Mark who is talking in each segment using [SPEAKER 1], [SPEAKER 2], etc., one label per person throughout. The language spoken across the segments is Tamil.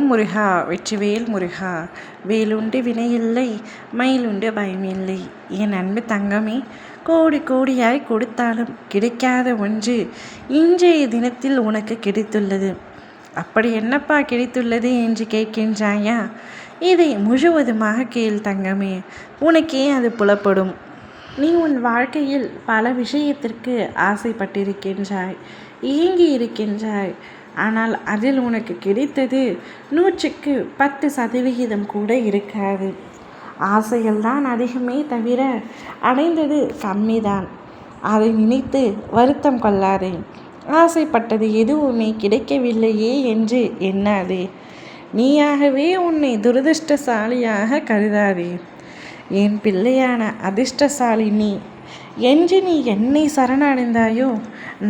[SPEAKER 1] ஓம் முருகா வெற்றிவேல் முருகா. வேலுண்டு வினையில்லை, மயிலுண்டு பயமில்லை. என் அன்பு தங்கமே, கோடி கோடியாய் கொடுத்தாலும் கிடைக்காத ஒன்று இன்றைய தினத்தில் உனக்கு கிடைத்துள்ளது. அப்படி என்னப்பா கிடைத்துள்ளது என்று கேட்கின்றாயா? இதை முழுவதுமாக கேள் தங்கமே, உனக்கே அது புலப்படும். நீ உன் வாழ்க்கையில் பல விஷயத்திற்கு ஆசைப்பட்டிருக்கின்றாய், ஏங்கி இருக்கின்றாய். ஆனால் அதில் உனக்கு கிடைத்தது 100க்கு 10% கூட இருக்காது. ஆசைகள் தான் அதிகமே தவிர அடைந்தது கம்மிதான். அதை நினைத்து வருத்தம் கொள்ளாதே. ஆசைப்பட்டது எதுவுமே கிடைக்கவில்லையே என்று எண்ணாதே. நீயாகவே உன்னை துரதிர்ஷ்டசாலியாக கருதாதே. என் பிள்ளையான அதிர்ஷ்டசாலி நீ என்று நீ என்னை சரணடைந்தாயோ,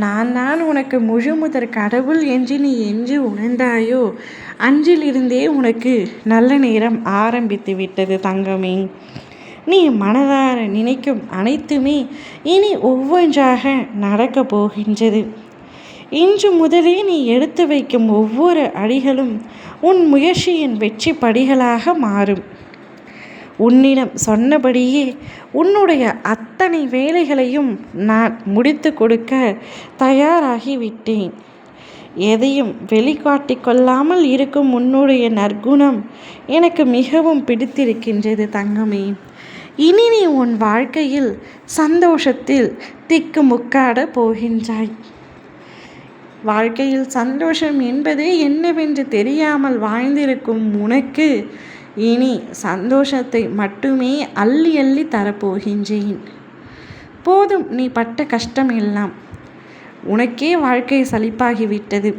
[SPEAKER 1] நான் உனக்கு முழுமுதற் கடவுள் என்று நீ என்று உணர்ந்தாயோ, அன்றிலிருந்தே உனக்கு நல்ல நேரம் ஆரம்பித்து விட்டது தங்கமே. நீ மனதார நினைக்கும் அனைத்துமே இனி ஒவ்வொன்றாக நடக்கப் போகின்றது. இன்று முதலே நீ எடுத்து வைக்கும் ஒவ்வொரு அடிகளும் உன் முயற்சியின் வெற்றி படிகளாக மாறும். உன்னிடம் சொன்னபடியே உன்னுடைய அத்தனை வேலைகளையும் நான் முடித்து கொடுக்க தயாராகிவிட்டேன். எதையும் வெளிக்காட்டி கொள்ளாமல் இருக்கும் உன்னுடைய நற்குணம் எனக்கு மிகவும் பிடித்திருக்கின்றது தங்கமே. இனி நீ உன் வாழ்க்கையில் சந்தோஷத்தில் திக்குமுக்காட போகின்றாய். வாழ்க்கையில் சந்தோஷம் என்பது என்னவென்று தெரியாமல் வாழ்ந்திருக்கும் உனக்கு இனி சந்தோஷத்தை மட்டுமே அள்ளி அள்ளி தரப்போகின்றேன். போதும் நீ பட்ட கஷ்டம் எல்லாம். உனக்கே வாழ்க்கை சலிப்பாகிவிட்டது,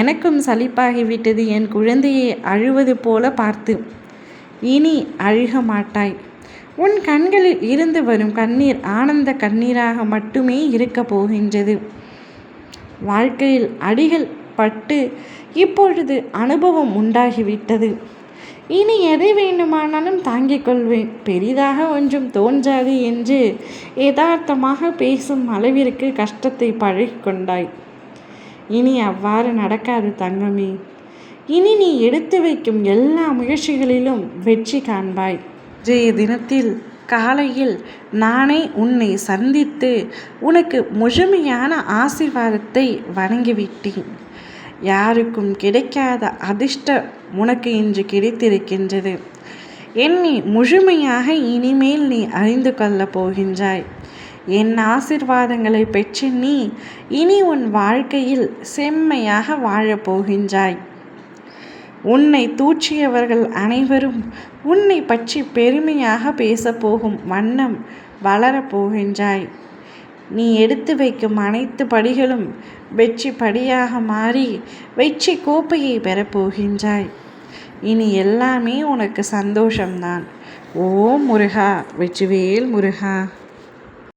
[SPEAKER 1] எனக்கும் சலிப்பாகிவிட்டது என் குழந்தையை அழுவது போல பார்த்து. இனி அழுக மாட்டாய். உன் கண்களில் இருந்து வரும் கண்ணீர் ஆனந்த கண்ணீராக மட்டுமே இருக்க போகின்றது. வாழ்க்கையில் அடிகள் பட்டு இப்பொழுது அனுபவம் உண்டாகிவிட்டது. இனி எதை வேண்டுமானாலும் தாங்கிக் கொள்வேன், பெரிதாக ஒன்றும் தோன்றாது என்று யதார்த்தமாக பேசும் அளவிற்கு கஷ்டத்தை பழகி கொண்டாய். இனி அவ்வாறு நடக்காது தங்கமே. இனி நீ எடுத்து வைக்கும் எல்லா முயற்சிகளிலும் வெற்றி காண்பாய். இன்றைய தினத்தில் காலையில் நானே உன்னை சந்தித்து உனக்கு முழுமையான ஆசீர்வாதத்தை வழங்கிவிட்டேன். யாருக்கும் கிடைக்காத அதிர்ஷ்டம் உனக்கு இன்று கிடைத்திருக்கின்றது. என்னை முழுமையாக இனிமேல் நீ அறிந்து கொள்ளப் போகின்றாய். என் ஆசீர்வாதங்களை பெற்று நீ இனி உன் வாழ்க்கையில் செம்மையாக வாழப்போகின்றாய். உன்னை தூற்றியவர்கள் அனைவரும் உன்னை பற்றி பெருமையாக பேசப்போகும் வண்ணம் வளரப்போகின்றாய். நீ எடுத்து வைக்கும் அனைத்து படிகளும் வெற்றி படியாக மாறி வெற்றி கோப்பையை பெறப்போகின்றாய். இனி எல்லாமே உனக்கு சந்தோஷம்தான். ஓம் முருகா வெற்றிவேல் முருகா.